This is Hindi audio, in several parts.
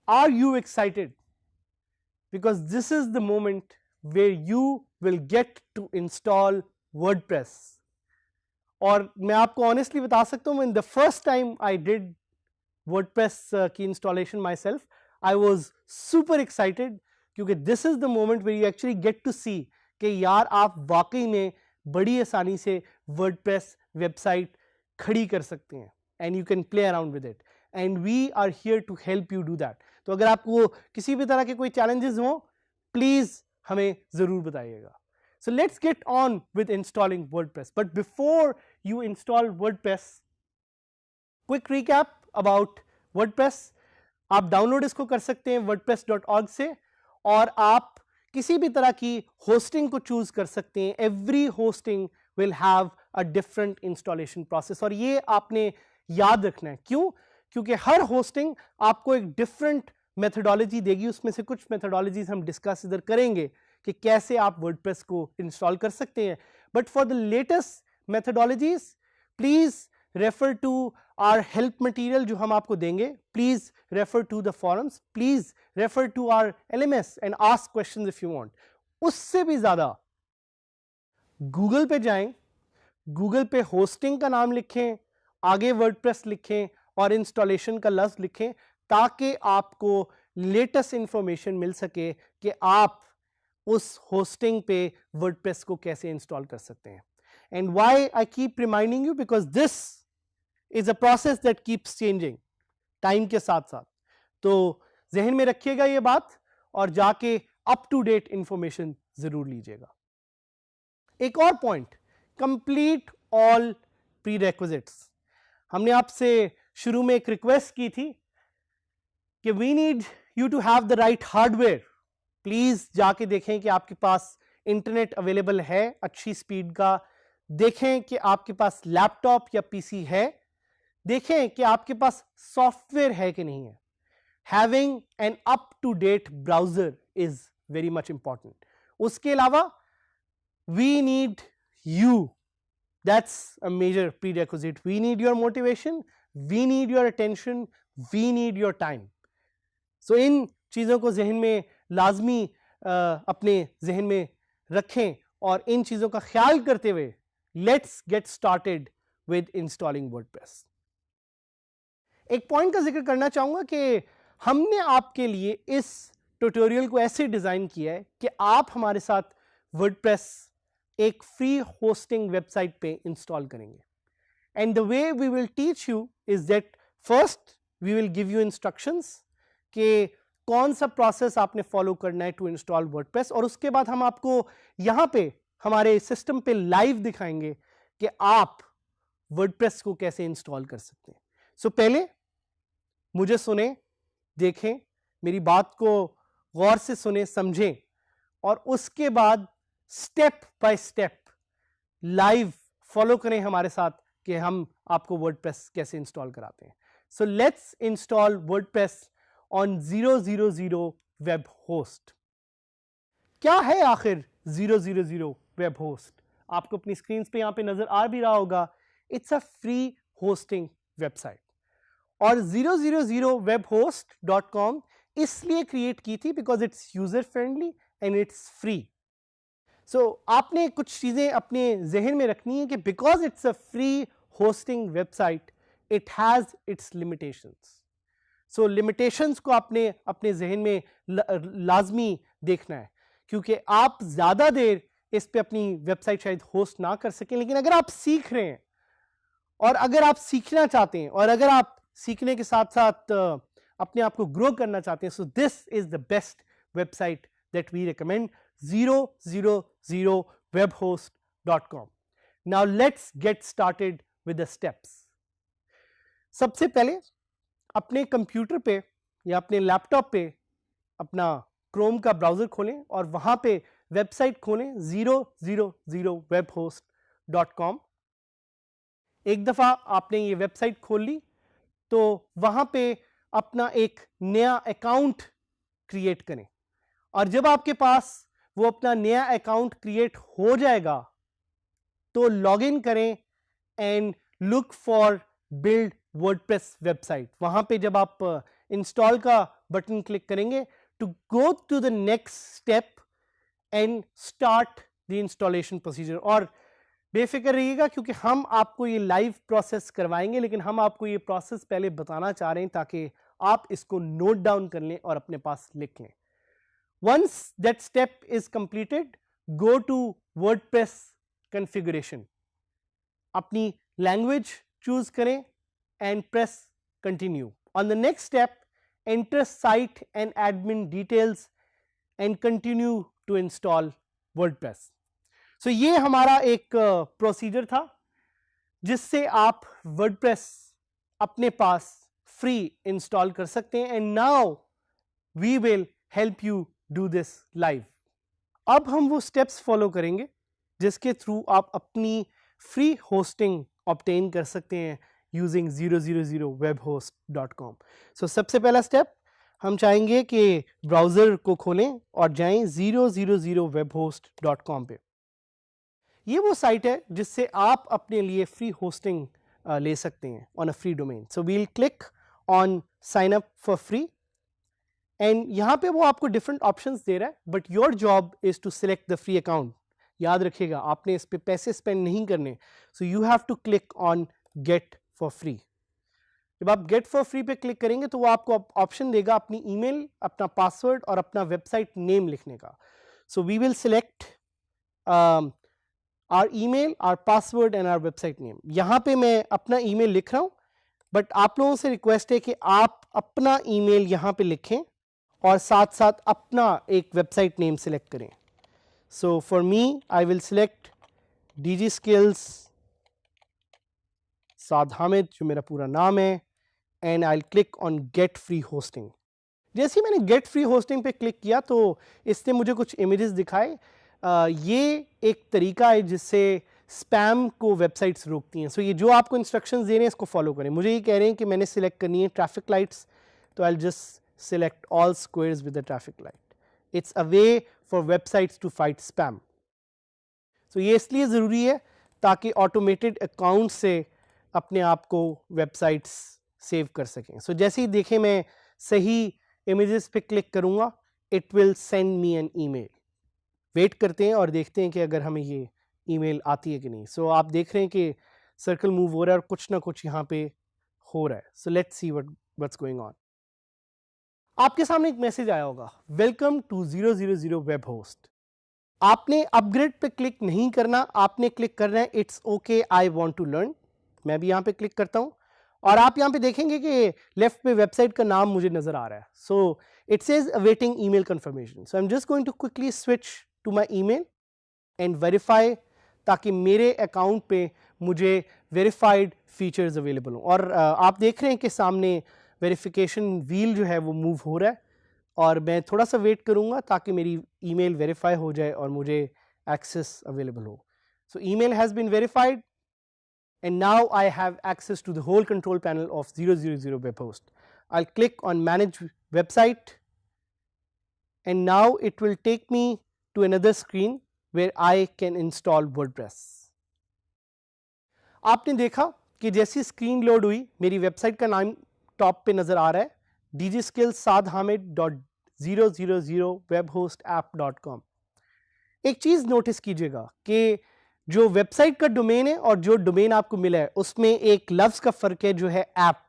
Are you excited? Because this is the moment where you will get to install WordPress. और मैं आपको honestly बता सकता हूँ, when the first time I did WordPress की installation myself, I was super excited क्योंकि this is the moment where you actually get to see कि यार आप वाकई में बड़ी आसानी से WordPress वेबसाइट खड़ी कर सकते हैं and you can play around with it and we are here to help you do that. तो अगर आपको किसी भी तरह के कोई challenges हो, प्लीज हमें जरूर बताइएगा. So let's get on with installing WordPress. But before you install WordPress, quick recap about WordPress. आप डाउनलोड इसको कर सकते हैं wordpress.org से और आप किसी भी तरह की होस्टिंग को चूज कर सकते हैं. Every hosting will have a different installation process और ये आपने याद रखना है. क्यों? क्योंकि हर होस्टिंग आपको एक डिफरेंट मेथोडोलॉजी देगी. उसमें से कुछ मेथोडोलॉजीज हम डिस्कस इधर करेंगे कि कैसे आप वर्डप्रेस को इंस्टॉल कर सकते हैं. But for the latest methodologies please refer to our help material जो हम आपको देंगे. Please refer to the forums, please refer to our LMS and ask questions if you want. उससे भी ज्यादा गूगल पे जाएं, गूगल पे होस्टिंग का नाम लिखें, आगे वर्डप्रेस लिखें और इंस्टॉलेशन का लफ्ज लिखें ताकि आपको लेटेस्ट इंफॉर्मेशन मिल सके कि आप उस होस्टिंग पे वर्डप्रेस को कैसे इंस्टॉल कर सकते हैं. And why I keep reminding you, because this is a process that keeps changing time के साथ साथ. तो जहन में रखिएगा ये बात और जाके अप टू डेट इंफॉर्मेशन जरूर लीजिएगा. एक और पॉइंट, कंप्लीट ऑल प्रीरेक्विजिट्स. हमने आपसे शुरू में एक रिक्वेस्ट की थी कि we need you to have the right hardware. Please जाके देखें कि आपके पास इंटरनेट अवेलेबल है अच्छी स्पीड का, देखें कि आपके पास लैपटॉप या पीसी है, देखें कि आपके पास सॉफ्टवेयर है कि नहीं है. Having an up to date browser is very much important. उसके अलावा we need you. That's a major prerequisite. We need your motivation, we need your attention, we need your time. So इन चीज़ों को जहन में लाजमी अपने जहन में रखें और इन चीज़ों का ख्याल करते हुए let's get started with installing WordPress. एक पॉइंट का जिक्र करना चाहूँगा कि हमने आपके लिए इस ट्यूटोरियल को ऐसे डिज़ाइन किया है कि आप हमारे साथ WordPress एक फ्री होस्टिंग वेबसाइट पे इंस्टॉल करेंगे. And the way we will teach you is that first we will give you instructions कि कौन सा प्रोसेस आपने फॉलो करना है टू इंस्टॉल वर्डप्रेस, और उसके बाद हम आपको यहां पे हमारे सिस्टम पे लाइव दिखाएंगे कि आप वर्डप्रेस को कैसे इंस्टॉल कर सकते हैं. सो पहले मुझे सुने, देखें, मेरी बात को गौर से सुने, समझें और उसके बाद step by step live follow करें हमारे साथ कि हम आपको वर्डप्रेस कैसे इंस्टॉल कराते हैं. So let's install WordPress on 000 web host. क्या है आखिर 000 वेब होस्ट? आपको अपनी स्क्रीन पे यहां पे नजर आ भी रहा होगा. It's a free hosting website और 000webhost.com इसलिए क्रिएट की थी because it's user friendly and it's free. So आपने कुछ चीज़ें अपने जहन में रखनी है कि because it's a free hosting website it has its limitations. So limitations को आपने अपने जहन में लाजमी देखना है क्योंकि आप ज़्यादा देर इस पे अपनी वेबसाइट शायद होस्ट ना कर सकें, लेकिन अगर आप सीख रहे हैं और अगर आप सीखना चाहते हैं और अगर आप सीखने के साथ साथ अपने आप को ग्रो करना चाहते हैं, so this is the best website that we recommend, 000webhost.com. Now let's get started with the steps. सबसे पहले अपने कंप्यूटर पे या अपने लैपटॉप पे अपना क्रोम का ब्राउजर खोलें और वहां पे वेबसाइट खोलें 000webhost.com. एक दफ़ा आपने ये वेबसाइट खोल ली तो वहाँ पे अपना एक नया अकाउंट क्रिएट करें, और जब आपके पास वो अपना नया अकाउंट क्रिएट हो जाएगा तो लॉग इन करें and look for build WordPress website. वहां पे जब आप इंस्टॉल का बटन क्लिक करेंगे to go to the next step and start the installation procedure. और बेफिक्र रहिएगा क्योंकि हम आपको ये लाइव प्रोसेस करवाएंगे, लेकिन हम आपको ये प्रोसेस पहले बताना चाह रहे हैं ताकि आप इसको नोट डाउन कर लें और अपने पास लिख लें। Once that step is completed, go to WordPress configuration. अपनी language choose करें and press continue. On the next step, enter site and admin details and continue to install WordPress. So ये हमारा एक प्रोसीजर था जिससे आप WordPress अपने पास फ्री इंस्टॉल कर सकते हैं। And now we will help you do this live. अब हम वो स्टेप्स फॉलो करेंगे जिसके थ्रू आप अपनी फ्री होस्टिंग ऑब्टेन कर सकते हैं यूजिंग 000webhost.com। सो सबसे पहला स्टेप हम चाहेंगे कि ब्राउज़र को खोलें और जाएं 000webhost.com पे। ये वो साइट है जिससे आप अपने लिए फ्री होस्टिंग ले सकते हैं on a free domain. So we'll click on sign up for free and यहाँ पे वो आपको डिफरेंट ऑप्शंस दे रहा है, but your job is to select the free account. याद रखिएगा आपने इस पे पैसे स्पेंड नहीं करने, so you have to click on get for free. जब आप गेट फॉर फ्री पे क्लिक करेंगे तो वो आपको ऑप्शन देगा अपनी ईमेल, अपना पासवर्ड और अपना वेबसाइट नेम लिखने का। So we will select our email, our password and our website name. यहाँ पे मैं अपना ईमेल लिख रहा हूँ, बट आप लोगों से रिक्वेस्ट है कि आप अपना ईमेल यहाँ पे लिखें और साथ साथ अपना एक वेबसाइट नेम सिलेक्ट करें। So for me I will select DigiSkills साद हामिद, जो मेरा पूरा नाम है, and I will click on get free hosting. जैसे ही मैंने गेट फ्री होस्टिंग पे क्लिक किया तो इसने मुझे कुछ इमेजेस दिखाए। ये एक तरीका है जिससे स्पैम को वेबसाइट्स रोकती हैं। सो ये जो आपको इंस्ट्रक्शंस दे रहे हैं इसको फॉलो करें। मुझे ये कह रहे हैं कि मैंने सिलेक्ट करनी है ट्रैफिक लाइट्स, तो I will just select all squares with the traffic light. It's a way for websites to fight spam. So ये इसलिए ज़रूरी है ताकि automated account से अपने आप को websites सेव कर सकें। So जैसे ही देखें मैं सही images पे क्लिक करूँगा, it will send me an email. Wait करते हैं और देखते हैं कि अगर हमें ये ईमेल आती है कि नहीं। So आप देख रहे हैं कि सर्कल मूव हो रहा है और कुछ ना कुछ यहाँ पे हो रहा है। So let's see what's going on. आपके सामने एक मैसेज आया होगा, वेलकम टू 000 वेब होस्ट। आपने अपग्रेड पे क्लिक नहीं करना, आपने क्लिक करना है it's okay I want to learn. मैं भी यहाँ पे क्लिक करता हूँ और आप यहाँ पे देखेंगे कि लेफ्ट पे वेबसाइट का नाम मुझे नजर आ रहा है। So it says awaiting email confirmation. So I am just going to quickly switch to my email and verify, ताकि मेरे अकाउंट पे मुझे वेरीफाइड फीचर्स अवेलेबल हों। और आप देख रहे हैं कि सामने वेरिफिकेशन व्हील जो है वो मूव हो रहा है, और मैं थोड़ा सा वेट करूंगा ताकि मेरी ईमेल वेरीफाई हो जाए और मुझे एक्सेस अवेलेबल हो। So email has been verified and now I have access to the whole control panel of 000 web host. I will click on manage website and now it will take me to another screen where I can install WordPress. आपने देखा कि जैसी स्क्रीन लोड हुई मेरी वेबसाइट का नाम टॉप पे नजर आ रहा है, DigiSkills.000webhostapp.com। एक चीज नोटिस कीजिएगा कि जो वेबसाइट का डोमेन है और जो डोमेन आपको मिला है उसमें एक लफ्ज का फर्क है जो है ऐप।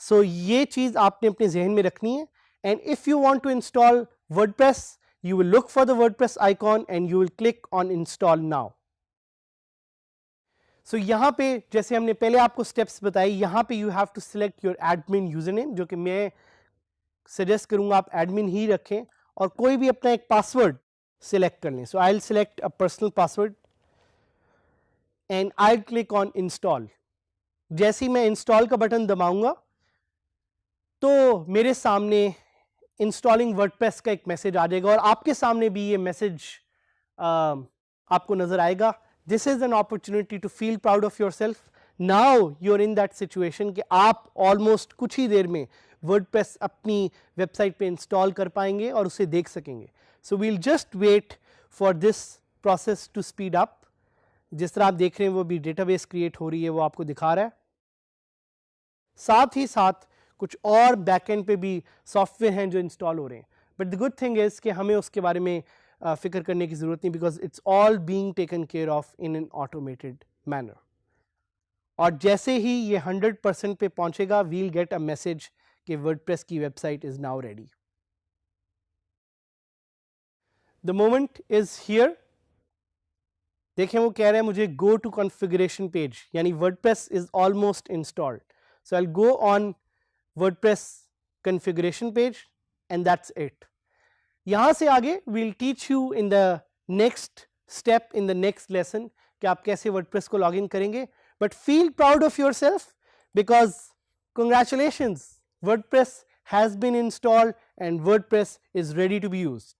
सो ये चीज आपने अपने जहन में रखनी है। And if you want to install WordPress, you will look for the WordPress icon and you will click on install now. So यहाँ पे जैसे हमने पहले आपको steps बताए, यहाँ पे you have to select your admin username, जो कि मैं suggest करूँगा आप admin ही रखें और कोई भी अपना एक password select कर लें. So I'll select a personal password and I'll click on install. जैसे ही मैं install का बटन दबाऊंगा तो मेरे सामने इंस्टॉलिंग वर्डप्रेस का एक मैसेज आ जाएगा और आपके सामने भी ये मैसेज आपको नजर आएगा. This is an opportunity to feel proud of yourself. Now you are in that situation कि आप ऑलमोस्ट कुछ ही देर में वर्डप्रेस अपनी वेबसाइट पे इंस्टॉल कर पाएंगे और उसे देख सकेंगे. So we'll just wait for this process to speed up. जिस तरह आप देख रहे हैं वो भी डेटाबेस क्रिएट हो रही है, वो आपको दिखा रहा है. साथ ही साथ कुछ और बैकएंड पे भी सॉफ्टवेयर हैं जो इंस्टॉल हो रहे हैं. But the good thing is कि हमें उसके बारे में फिक्र करने की जरूरत नहीं, because it's all being taken care of in an automated manner. और जैसे ही ये 100% पे पहुंचेगा, वील गेट अ मैसेज कि वर्डप्रेस की website is now ready. The moment is here. देखें वो कह रहे हैं मुझे गो टू कॉन्फ़िगरेशन पेज, यानी WordPress is almost installed. So I will go on WordPress configuration page and that's it. यहां से आगे we'll teach you in the next step in the next lesson कि आप कैसे वर्डप्रेस को लॉग इन करेंगे. But feel proud of yourself because congratulations, WordPress has been installed and WordPress is ready to be used.